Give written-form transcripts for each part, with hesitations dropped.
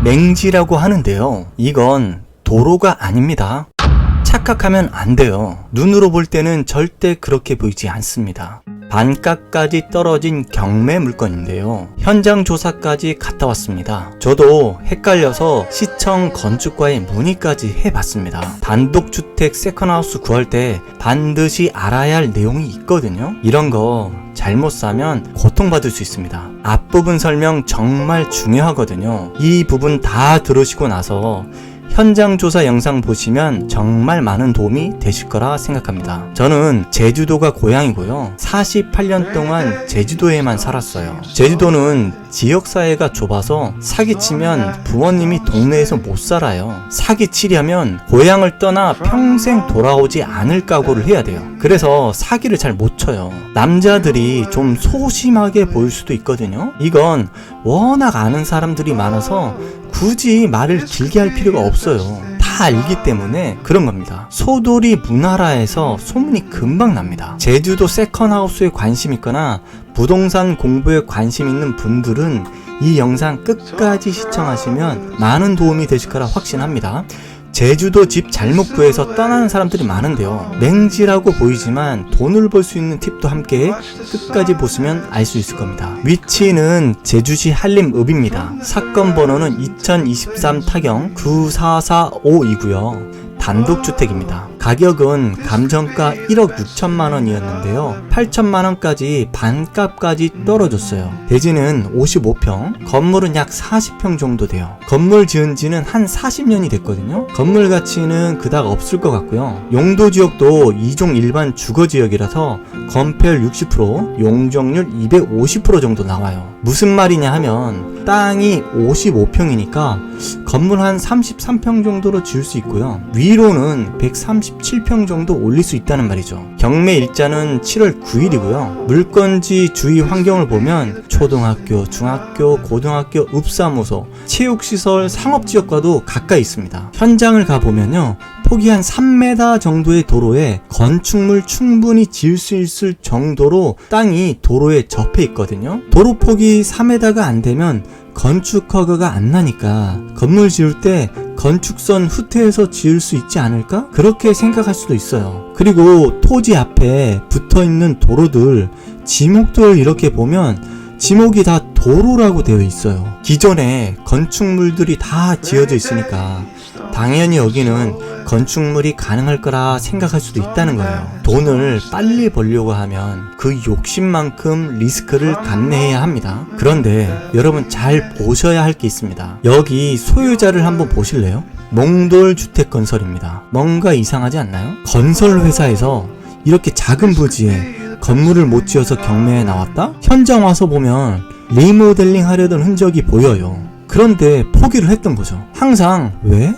맹지라고 하는데요. 이건 도로가 아닙니다. 착각하면 안 돼요. 눈으로 볼 때는 절대 그렇게 보이지 않습니다. 반값까지 떨어진 경매 물건인데요. 현장 조사까지 갔다 왔습니다. 저도 헷갈려서 시청 건축과에 문의까지 해봤습니다. 단독주택 세컨하우스 구할 때 반드시 알아야 할 내용이 있거든요. 이런 거 잘못 사면 고통받을 수 있습니다. 앞부분 설명 정말 중요하거든요. 이 부분 다 들으시고 나서 현장 조사 영상 보시면 정말 많은 도움이 되실 거라 생각합니다. 저는 제주도가 고향이고요. 48년 동안 제주도에만 살았어요. 제주도는 지역사회가 좁아서 사기치면 부모님이 동네에서 못 살아요. 사기치려면 고향을 떠나 평생 돌아오지 않을 각오를 해야 돼요. 그래서 사기를 잘 못 쳐요. 남자들이 좀 소심하게 보일 수도 있거든요. 이건 워낙 아는 사람들이 많아서 굳이 말을 길게 할 필요가 없어요. 다 알기 때문에 그런 겁니다. 소돌이 문화라에서 소문이 금방 납니다. 제주도 세컨하우스에 관심 있거나 부동산 공부에 관심 있는 분들은 이 영상 끝까지 시청하시면 많은 도움이 되실 거라 확신합니다. 제주도 집 잘못 구해서 떠나는 사람들이 많은데요. 맹지라고 보이지만 돈을 벌 수 있는 팁도 함께 끝까지 보시면 알 수 있을 겁니다. 위치는 제주시 한림읍입니다. 사건 번호는 2023 타경 94452고요. 단독주택입니다. 가격은 감정가 1억 6천만 원이었는데요. 8천만 원까지 반값까지 떨어졌어요. 대지는 55평, 건물은 약 40평 정도 돼요. 건물 지은 지는 한 40년이 됐거든요. 건물 가치는 그닥 없을 것 같고요. 용도 지역도 2종 일반 주거 지역이라서 건폐율 60%, 용적률 250% 정도 나와요. 무슨 말이냐 하면 땅이 55평이니까 건물 한 33평 정도로 지을 수 있고요. 위로는 137평 정도 올릴 수 있다는 말이죠. 경매 일자는 7월 9일이고요. 물건지 주위 환경을 보면 초등학교, 중학교, 고등학교, 읍사무소, 체육시설, 상업지역과도 가까이 있습니다. 현장을 가보면요. 폭이 한 3m 정도의 도로에 건축물 충분히 지을 수 있을 정도로 땅이 도로에 접해 있거든요. 도로 폭이 3m가 안 되면 건축 허가가 안 나니까 건물 지을 때 건축선 후퇴해서 지을 수 있지 않을까? 그렇게 생각할 수도 있어요. 그리고 토지 앞에 붙어있는 도로들, 지목들 이렇게 보면 지목이 다 도로라고 되어 있어요. 기존에 건축물들이 다 지어져 있으니까 당연히 여기는 건축물이 가능할 거라 생각할 수도 있다는 거예요. 돈을 빨리 벌려고 하면 그 욕심만큼 리스크를 감내해야 합니다. 그런데 여러분 잘 보셔야 할 게 있습니다. 여기 소유자를 한번 보실래요? 몽돌주택건설입니다. 뭔가 이상하지 않나요? 건설회사에서 이렇게 작은 부지에 건물을 못 지어서 경매에 나왔다? 현장 와서 보면 리모델링 하려던 흔적이 보여요. 그런데 포기를 했던 거죠. 항상 왜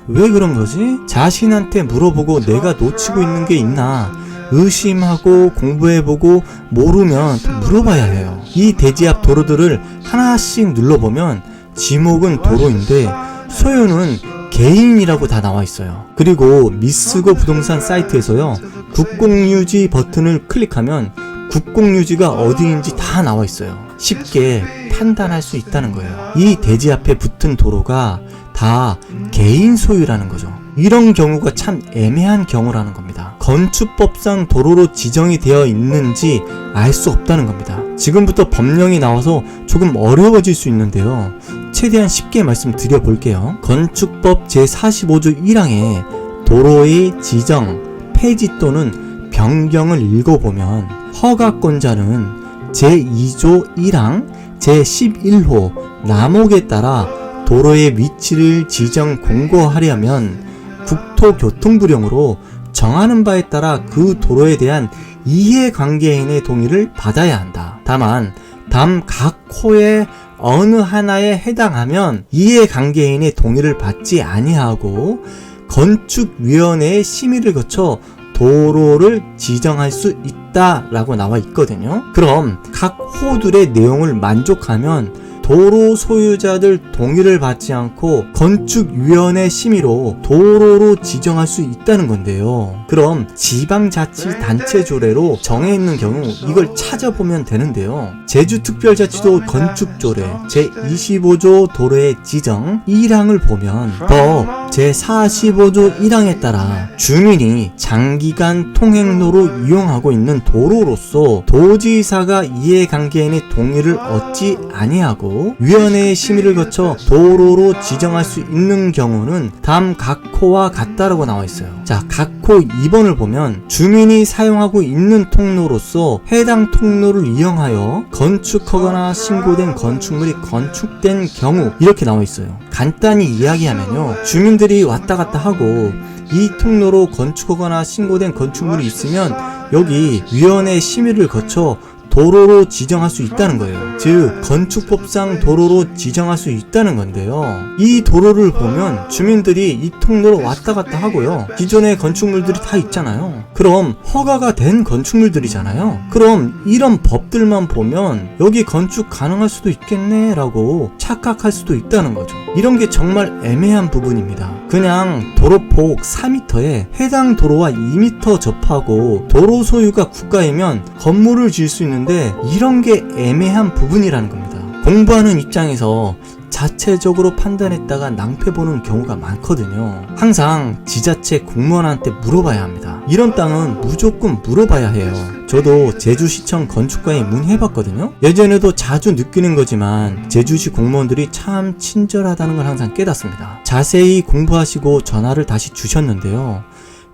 그런 거지? 자신한테 물어보고 내가 놓치고 있는 게 있나 의심하고 공부해보고 모르면 물어봐야 해요. 이 대지 앞 도로들을 하나씩 눌러보면 지목은 도로인데 소유는 개인이라고 다 나와 있어요. 그리고 미쓰고 부동산 사이트에서요, 국공유지 버튼을 클릭하면 국공유지가 어디인지 다 나와 있어요. 쉽게 판단할 수 있다는 거예요. 이 대지 앞에 붙은 도로가 다 개인 소유라는 거죠. 이런 경우가 참 애매한 경우라는 겁니다. 건축법상 도로로 지정이 되어 있는지 알 수 없다는 겁니다. 지금부터 법령이 나와서 조금 어려워질 수 있는데요. 최대한 쉽게 말씀드려 볼게요. 건축법 제45조 1항에 도로의 지정, 폐지 또는 변경을 읽어보면 허가권자는 제2조 1항 제11호 라목에 따라 도로의 위치를 지정 공고하려면 국토교통부령으로 정하는 바에 따라 그 도로에 대한 이해관계인의 동의를 받아야 한다. 다만 각 호의 어느 하나에 해당하면 이해관계인의 동의를 받지 아니하고 건축위원회의 심의를 거쳐 도로를 지정할 수 있다라고 나와 있거든요. 그럼 각 호들의 내용을 만족하면 도로 소유자들 동의를 받지 않고 건축위원회 심의로 도로로 지정할 수 있다는 건데요. 그럼 지방자치단체 조례로 정해있는 경우 이걸 찾아보면 되는데요. 제주특별자치도 건축조례 제25조 도로의 지정 1항을 보면 법 제45조 1항에 따라 주민이 장기간 통행로로 이용하고 있는 도로로서 도지사가 이해관계인의 동의를 얻지 아니하고 위원회의 심의를 거쳐 도로로 지정할 수 있는 경우는 다음 각호와 같다라고 나와 있어요. 자, 각호 2번을 보면 주민이 사용하고 있는 통로로서 해당 통로를 이용하여 건축하거나 신고된 건축물이 건축된 경우 이렇게 나와 있어요. 간단히 이야기하면요, 주민들이 왔다 갔다 하고 이 통로로 건축하거나 신고된 건축물이 있으면 여기 위원회 심의를 거쳐 도로로 지정할 수 있다는 거예요. 즉 건축법상 도로로 지정할 수 있다는 건데요. 이 도로를 보면 주민들이 이 통로로 왔다 갔다 하고요. 기존의 건축물들이 다 있잖아요. 그럼 허가가 된 건축물들이잖아요. 그럼 이런 법들만 보면 여기 건축 가능할 수도 있겠네 라고 착각할 수도 있다는 거죠. 이런 게 정말 애매한 부분입니다. 그냥 도로폭 4m에 해당 도로와 2m 접하고 도로 소유가 국가이면 건물을 지을 수 있는데 이런 게 애매한 부분이라는 겁니다. 공부하는 입장에서 자체적으로 판단했다가 낭패 보는 경우가 많거든요. 항상 지자체 공무원한테 물어봐야 합니다. 이런 땅은 무조건 물어봐야 해요. 저도 제주시청 건축과에 문의해봤거든요. 예전에도 자주 느끼는 거지만 제주시 공무원들이 참 친절하다는 걸 항상 깨닫습니다. 자세히 공부하시고 전화를 다시 주셨는데요.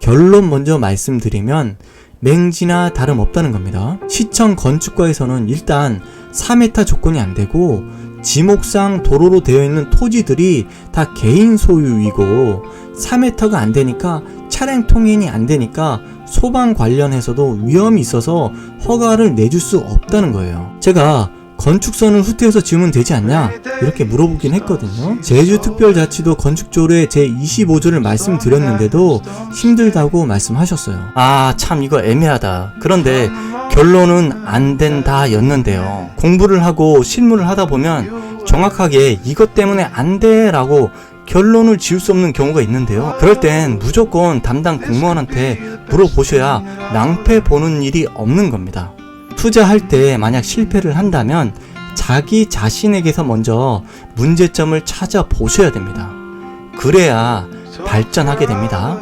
결론 먼저 말씀드리면 맹지나 다름없다는 겁니다. 시청 건축과에서는 일단 4m 조건이 안 되고 지목상 도로로 되어 있는 토지들이 다 개인 소유이고 4m가 안 되니까 차량 통행이 안 되니까 소방 관련해서도 위험이 있어서 허가를 내줄 수 없다는 거예요. 제가 건축선을 후퇴해서 지으면 되지 않냐? 이렇게 물어보긴 했거든요. 제주특별자치도 건축조례 제25조를 말씀드렸는데도 힘들다고 말씀하셨어요. 아, 참 이거 애매하다. 그런데 결론은 안 된다 였는데요. 공부를 하고 실무를 하다 보면 정확하게 이것 때문에 안 돼 라고 결론을 지을 수 없는 경우가 있는데요. 그럴 땐 무조건 담당 공무원한테 물어보셔야 낭패 보는 일이 없는 겁니다. 투자할 때 만약 실패를 한다면 자기 자신에게서 먼저 문제점을 찾아보셔야 됩니다. 그래야 발전하게 됩니다.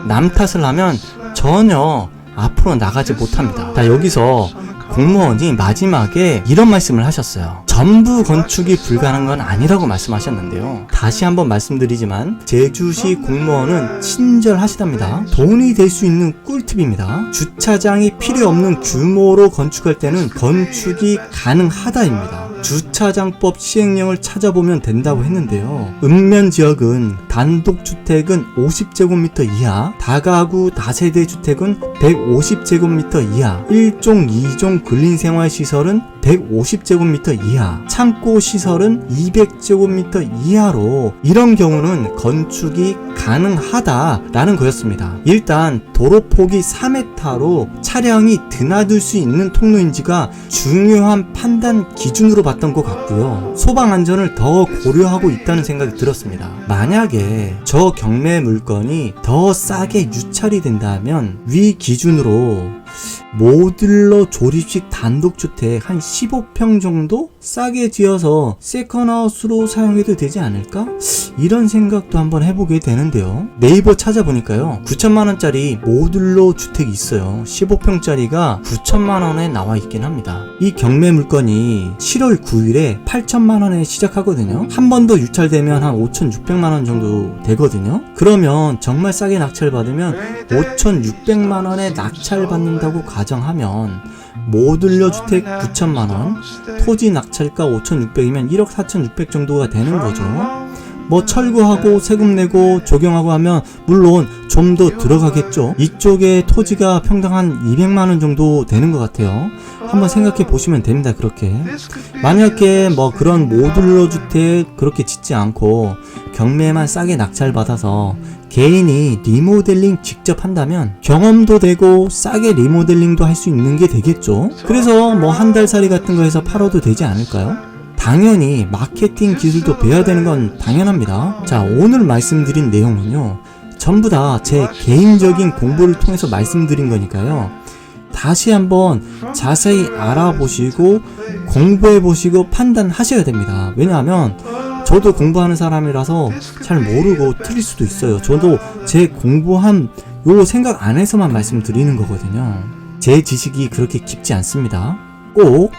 남 탓을 하면 전혀 앞으로 나가지 못합니다. 자, 여기서 공무원이 마지막에 이런 말씀을 하셨어요. 전부 건축이 불가능한 건 아니라고 말씀하셨는데요. 다시 한번 말씀드리지만 제주시 공무원은 친절하시답니다. 돈이 될 수 있는 꿀팁입니다. 주차장이 필요 없는 규모로 건축할 때는 건축이 가능하다입니다. 주차장법 시행령을 찾아보면 된다고 했는데요. 읍면지역은 단독주택은 50제곱미터 이하, 다가구 다세대 주택은 150제곱미터 이하, 1종 2종 근린생활시설은 150제곱미터 이하, 창고시설은 200제곱미터 이하로 이런 경우는 건축이 가능하다라는 거였습니다. 일단 도로폭이 4m로 차량이 드나들 수 있는 통로인지가 중요한 판단 기준으로 봤던 것 같고요. 소방 안전을 더 고려하고 있다는 생각이 들었습니다. 만약에 저 경매 물건이 더 싸게 유찰이 된다면 위 기준으로 모듈러 조립식 단독주택 한 15평 정도 싸게 지어서 세컨하우스로 사용해도 되지 않을까? 이런 생각도 한번 해보게 되는데요. 네이버 찾아보니까요, 9천만원짜리 모듈러 주택이 있어요. 15평짜리가 9천만원에 나와 있긴 합니다. 이 경매 물건이 7월 9일에 8천만원에 시작하거든요. 한 번 더 유찰되면 한 5,600만원 정도 되거든요. 그러면 정말 싸게 낙찰받으면 5,600만원에 낙찰받는다고 가정하면 모듈러 주택 9천만원, 토지 낙찰가 5,600이면 1억 4,600 정도가 되는 거죠. 뭐 철거하고 세금 내고 조경하고 하면 물론 좀 더 들어가겠죠. 이쪽에 토지가 평당 한 200만원 정도 되는 것 같아요. 한번 생각해 보시면 됩니다. 그렇게 만약에 뭐 그런 모듈러 주택 그렇게 짓지 않고 경매만 싸게 낙찰받아서 개인이 리모델링 직접 한다면 경험도 되고 싸게 리모델링도 할 수 있는 게 되겠죠. 그래서 뭐 한 달살이 같은 거 해서 팔아도 되지 않을까요? 당연히 마케팅 기술도 배워야 되는 건 당연합니다. 자, 오늘 말씀드린 내용은요, 전부 다 제 개인적인 공부를 통해서 말씀드린 거니까요. 다시 한번 자세히 알아보시고 공부해보시고 판단하셔야 됩니다. 왜냐하면 저도 공부하는 사람이라서 잘 모르고 틀릴 수도 있어요. 저도 제 공부한 요 생각 안에서만 말씀드리는 거거든요. 제 지식이 그렇게 깊지 않습니다. 꼭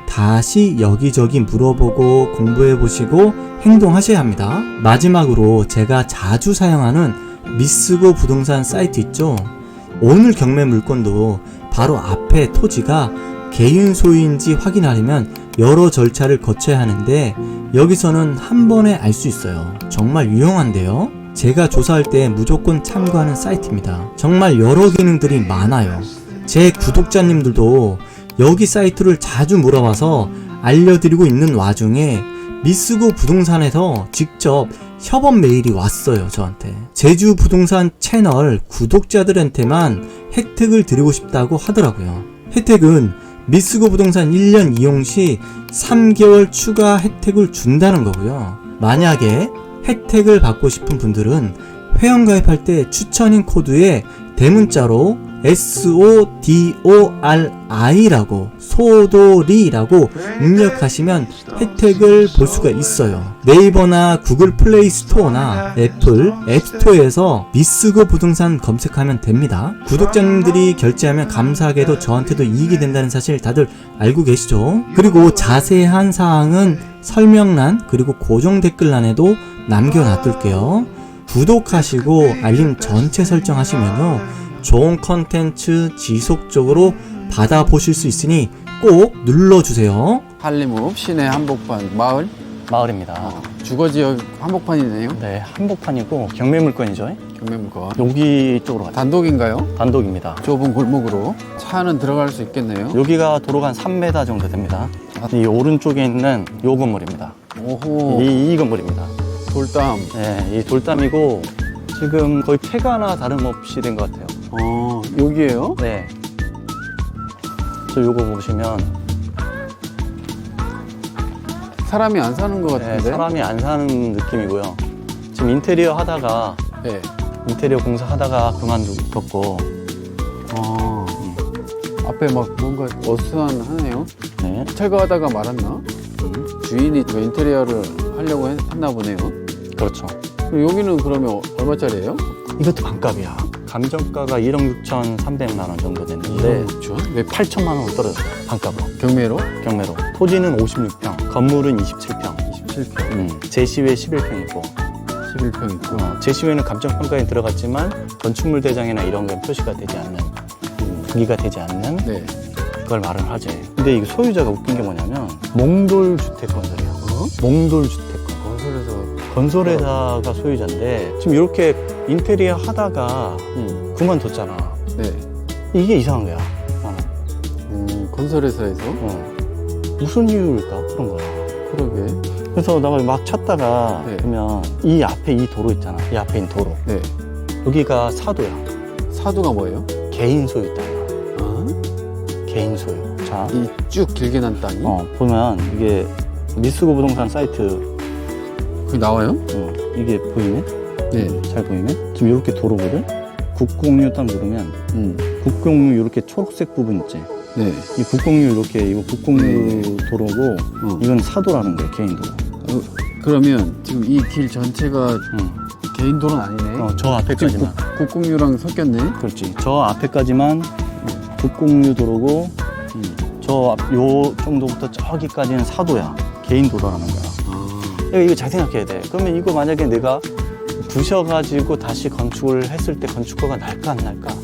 다시 여기저기 물어보고 공부해보시고 행동하셔야 합니다. 마지막으로 제가 자주 사용하는 미쓰고 부동산 사이트 있죠? 오늘 경매 물건도 바로 앞에 토지가 개인 소유인지 확인하려면 여러 절차를 거쳐야 하는데 여기서는 한 번에 알 수 있어요. 정말 유용한데요. 제가 조사할 때 무조건 참고하는 사이트입니다. 정말 여러 기능들이 많아요. 제 구독자님들도 여기 사이트를 자주 물어봐서 알려드리고 있는 와중에 미쓰고 부동산에서 직접 협업 메일이 왔어요. 저한테 제주 부동산 채널 구독자들한테만 혜택을 드리고 싶다고 하더라고요. 혜택은 미쓰고 부동산 1년 이용 시 3개월 추가 혜택을 준다는 거고요. 만약에 혜택을 받고 싶은 분들은 회원가입할 때 추천인 코드에 대문자로 SODORI라고 소도리라고 입력하시면 혜택을 볼 수가 있어요. 네이버나 구글 플레이 스토어나 애플 앱스토어에서 미쓰고 부동산 검색하면 됩니다. 구독자님들이 결제하면 감사하게도 저한테도 이익이 된다는 사실 다들 알고 계시죠? 그리고 자세한 사항은 설명란 그리고 고정 댓글란에도 남겨놔둘게요. 구독하시고 알림 전체 설정하시면요, 좋은 컨텐츠 지속적으로 받아보실 수 있으니 꼭 눌러주세요. 한림읍 시내 한복판 마을입니다. 주거지역 한복판이네요. 네, 한복판이고 경매 물건이죠. 경매물건. 여기 쪽으로 가죠. 단독인가요? 단독입니다. 좁은 골목으로 차는 들어갈 수 있겠네요. 여기가 도로가 한 3m 정도 됩니다. 이 오른쪽에 있는 요 건물입니다. 오호. 이 건물입니다. 돌담. 네, 이 돌담이고 지금 거의 폐가나 다름없이 된 것 같아요. 여기에요? 네. 저 요거 보시면 사람이 안 사는 것 네, 같은데? 사람이 안 사는 느낌이고요. 지금 인테리어 하다가 네. 인테리어 공사하다가 그만뒀고 앞에 막 뭔가 어수선하네요. 네. 철거하다가 말았나? 주인이 그 인테리어를 하려고 했나 보네요. 그렇죠. 그럼 여기는 그러면 얼마짜리예요? 이것도 반값이야. 감정가가 1억 6,300만 원 정도 됐는데 그렇죠. 8천만 원으로 떨어졌어요. 반값으로. 경매로? 경매로. 토지는 56평, 건물은 27평. 27평. 제시외 11평이고 11평 있고. 제시외는 감정평가에 들어갔지만 건축물 대장이나 이런 건 표시가 되지 않는, 부기가 되지 않는 네. 그걸 말을 하지. 근데 이게 소유자가 웃긴 게 뭐냐면 몽돌 주택 건설이야. 몽돌 주택 건설. 건설회사가 소유자인데 지금 이렇게 인테리어 하다가 그만뒀잖아. 네. 이게 이상한 거야. 나는. 건설회사에서? 무슨 이유일까? 그런 거야. 그러게. 그래서 내가 막 찾다가 네. 보면 이 앞에 이 도로 있잖아. 이 앞에 있는 도로. 네. 여기가 사도야. 사도가 뭐예요? 개인 소유 땅이야. 아? 개인 소유. 자, 이 쭉 길게 난 땅이? 보면 이게 미쓰고 부동산 사이트. 그게 나와요? 이게 보이네? 네. 잘 보이네? 지금 이렇게 도로거든? 국공유 딱 누르면 국공유 이렇게 초록색 부분 있지? 네. 이 국공유 이렇게 이거 국공유 도로고 이건 사도라는 거야. 개인 도로. 그러면 지금 이 길 전체가 개인 도로는 아니네. 저 앞에까지만. 국공유랑 섞였네. 그렇지. 저 앞에까지만 국공유 도로고 저 요 정도부터 저기까지는 사도야. 개인 도로라는 거야. 이거 잘 생각해야 돼. 그러면 이거 만약에 내가 부셔가지고 다시 건축을 했을 때 건축가가 날까 안 날까?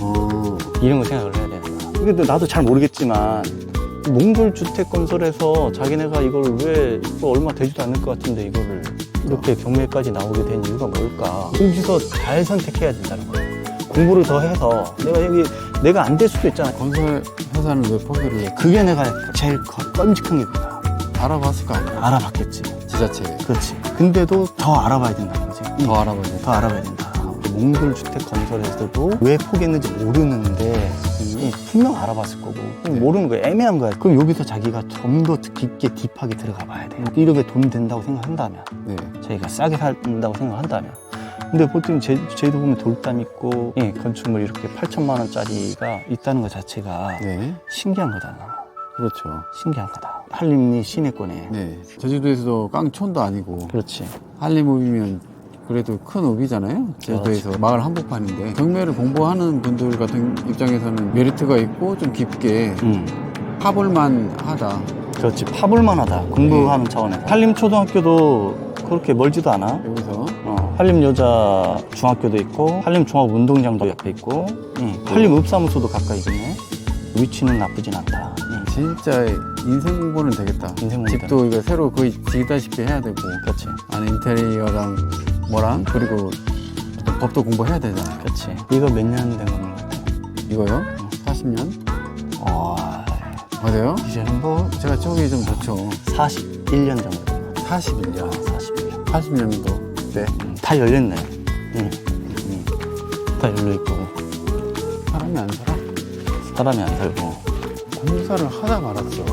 이런 거 생각을 해야 되는 거야. 근데 나도 잘 모르겠지만 몽돌 주택 건설에서 자기네가 이걸 왜 이거 얼마 되지도 않을 것 같은데 이거를 이렇게 경매까지 나오게 된 이유가 뭘까? 거기서 잘 선택해야 된다는 거야. 공부를 더 해서 내가 안 될 수도 있잖아. 건설 회사는 왜 포기를 해? 그게 내가 제일 끔찍한 게 뭐야? 알아봤을 거 아니야? 알아봤겠지. 지자체. 그렇지. 근데도 더 알아봐야 된다는 거지. 더 알아봐야 돼. 더 알아봐야 된다. 몽돌 주택 건설에서도 왜 포기했는지 모르는데 알았겠네. 분명 알아봤을 거고 네. 모르는 거야. 애매한 거야. 그럼 여기서 자기가 좀 더 깊게 딥하게 들어가 봐야 돼. 1억에 돈 된다고 생각한다면, 네. 자기가 싸게 산다고 생각한다면. 근데 보통 제주도 보면 돌담 있고 건축물 이렇게 8천만 원짜리가 있다는 것 자체가 네. 신기한 거잖아. 그렇죠. 신기한 거다. 한림이 시내권에. 네. 제주도에서도 깡촌도 아니고 그렇지. 한림읍이면 그래도 큰 읍이잖아요. 제주도에서 마을 한복판인데 경매를 공부하는 분들 같은 입장에서는 메리트가 있고 좀 깊게 파볼만 하다. 그렇지. 파볼만 하다. 공부하는 차원에서. 한림초등학교도 그렇게 멀지도 않아. 여기서 한림여자 중학교도 있고 한림종합운동장도 옆에 있고 한림읍사무소도 가까이 있네. 위치는 나쁘진 않다. 진짜 인생 공부는 되겠다. 인생 공부 집도 이거 새로 거의 지다시피 해야 되고 그렇지. 안에 인테리어랑 뭐랑 그리고 어떤 법도 공부해야 되잖아. 그렇지. 이거 몇 년 된 겁니까? 이거요? 40년? 맞아요? 이제 뭐 제가 저기 좀 좋죠. 41년 정도. 41년. 41년. 80년도 때 다 열렸네. 다 열려있고. 사람이 안 살아. 사람이 안 살고. 공사를 하다 말았어.